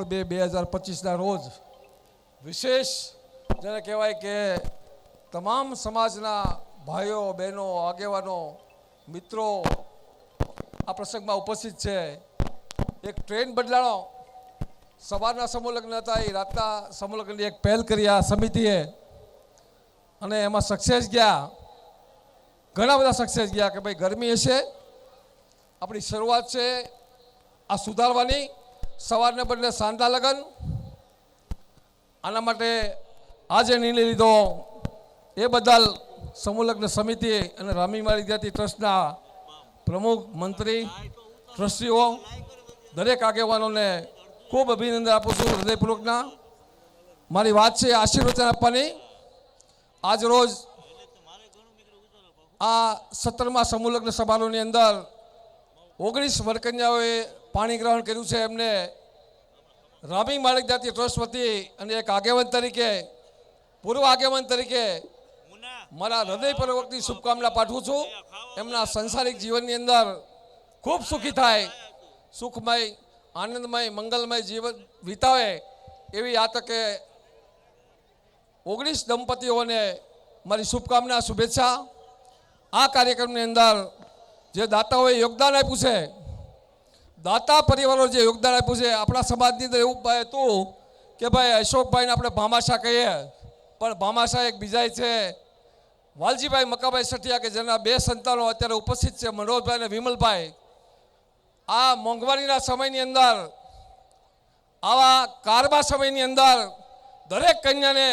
2025ના રોજ વિશેષ જેને કહેવાય કે તમામ સમાજના ભાઈઓ બહેનો આગેવાનો મિત્રો આ પ્રસંગમાં ઉપસ્થિત છે. એક ટ્રેન્ડ બદલાણો. સવારના સમૂહ લગ્ન હતા એ રાતના સમૂહ લગ્નની એક પહેલ કરી આ સમિતિએ અને એમાં સક્સેસ ગયા. ઘણા બધા સક્સેસ ગયા કે ભાઈ ગરમી હશે, આપણી શરૂઆત છે આ સુધારવાની. સવારને બદલે સાંજના લગ્ન. આના માટે આજે નિર્ણય લીધો એ બદલ સમૂહ લગ્ન સમિતિ અને રામીમાળી વિદ્યાર્થી ટ્રસ્ટના પ્રમુખ, મંત્રી, ટ્રસ્ટીઓ દરેક આગેવાનોને ખૂબ અભિનંદન આપું છું હૃદયપૂર્વકના. મારી વાત છે આશીર્વચન આપવાની. આજ રોજ આ 17મા સમૂહ લગ્ન સમારોહની અંદર 19 વરકન્યાઓએ પાણી ગ્રહણ કર્યું છે. એમને રામીમાળી વિદ્યાર્થી ટ્રસ્ટ વતી અને એક આગેવાન તરીકે, પૂર્વ આગેવાન તરીકે મારા હૃદયપૂર્વકની શુભકામના પાઠવું છું. એમના સંસારિક જીવનની અંદર ખૂબ સુખી થાય, સુખમય, આનંદમય, મંગલમય જીવન વિતાવે એવી આ તકે 19 દંપતીઓને મારી શુભકામના, શુભેચ્છા. આ કાર્યક્રમની અંદર જે દાતાઓએ યોગદાન આપ્યું છે, દાતા પરિવારો જે યોગદાન આપ્યું છે, આપણા સમાજની અંદર એવું હતું કે ભાઈ અશોકભાઈને આપણે ભામાશા કહીએ, પણ ભામાશા એક બીજા છે વાલજીભાઈ મકાભાઈ સઠિયા કે જેના 2 સંતાનો અત્યારે ઉપસ્થિત છે, મનોજભાઈ અને વિમલભાઈ. આ મોંઘવારીના સમયની અંદર, આવા કારબા સમયની અંદર દરેક કન્યાને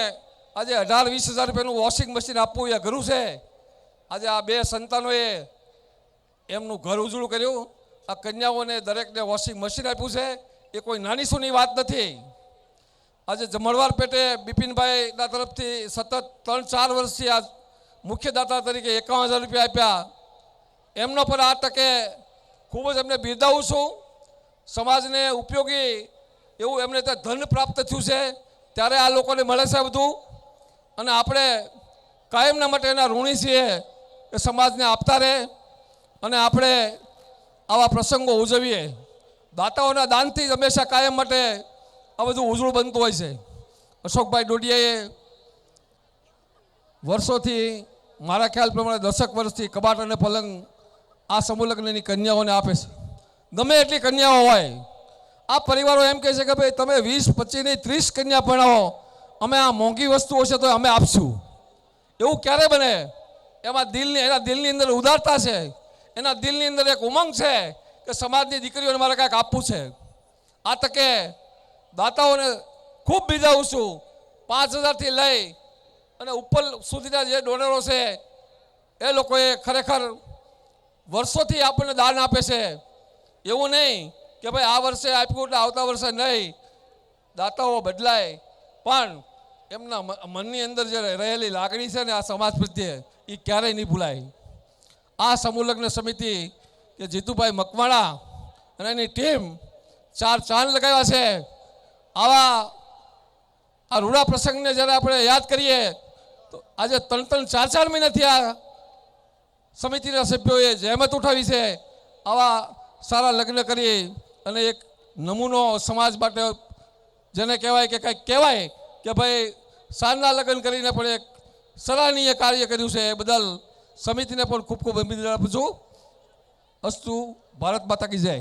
આજે 18-20 હજાર રૂપિયાનું વોશિંગ મશીન આપવું એ ઘરું છે. આજે આ 2 સંતાનોએ એમનું ઘર ઉજળું કર્યું. આ કન્યાઓને દરેકને વોશિંગ મશીન આપ્યું છે. એ કોઈ નાની સૂની વાત નથી. આજે જમણવાર પેટે બિપિનભાઈના તરફથી સતત 3-4 વર્ષથી આ મુખ્ય દાતા તરીકે 51,000 રૂપિયા આપ્યા. એમનો પર આ તકે ખૂબ જ એમને બિરદાવું છું. સમાજને ઉપયોગી એવું એમને ત્યાં ધન પ્રાપ્ત થયું છે ત્યારે આ લોકોને મળે છે બધું. અને આપણે કાયમના માટે એના ઋણી છીએ એ સમાજને આપતા રહે અને આપણે આવા પ્રસંગો ઉજવીએ. દાતાઓના દાનથી જ હંમેશા કાયમ માટે આ બધું ઉજળું બનતું હોય છે. અશોકભાઈ ડોડિયાએ વર્ષોથી, મારા ખ્યાલ પ્રમાણે 10 વર્ષથી કબાટ અને પલંગ આ સમૂહ લગ્નની કન્યાઓને આપે છે. ગમે એટલી કન્યાઓ હોય, આ પરિવારો એમ કહે છે કે ભાઈ તમે 20, 25 નહીં 30 કન્યા ભણાવો, અમે આ મોંઘી વસ્તુઓ છે તો અમે આપશું. એવું ક્યારે બને? એના દિલની અંદર ઉદારતા છે, એના દિલની અંદર એક ઉમંગ છે કે સમાજની દીકરીઓને મારે કાંઈક આપવું છે. આ તકે દાતાઓને ખૂબ બિરદાવું છું. 5,000થી લઈ અને ઉપર સુધીના જે ડોનરો છે એ લોકોએ ખરેખર વર્ષોથી આપણને દાન આપે છે. એવું નહીં કે ભાઈ આ વર્ષે આપ્યું એટલે આવતા વર્ષે નહીં. દાતાઓ બદલાય પણ એમના મનની અંદર જે રહેલી લાગણી છે ને આ સમાજ પ્રત્યે, એ ક્યારેય નહીં ભૂલાય. આ સમૂહ લગ્ન સમિતિ કે જીતુભાઈ મકવાણા અને એની ટીમ 4 ચાંદ લગાવ્યા છે. આ રૂડા પ્રસંગને જ્યારે આપણે યાદ કરીએ તો આજે 3-3, 4-4 મહિનાથી આ સમિતિના સભ્યોએ જહેમત ઉઠાવી છે આવા સારા લગ્ન કરી અને એક નમૂનો સમાજ માટે જેને કહેવાય કે કંઈક કહેવાય કે ભાઈ સાંજના લગ્ન કરીને પણ એક સરાહનીય કાર્ય કર્યું છે. એ બદલ સમિતિને પણ ખૂબ ખૂબ અભિનંદન આપું છું. અસ્તુ. ભારત માતા કી જય.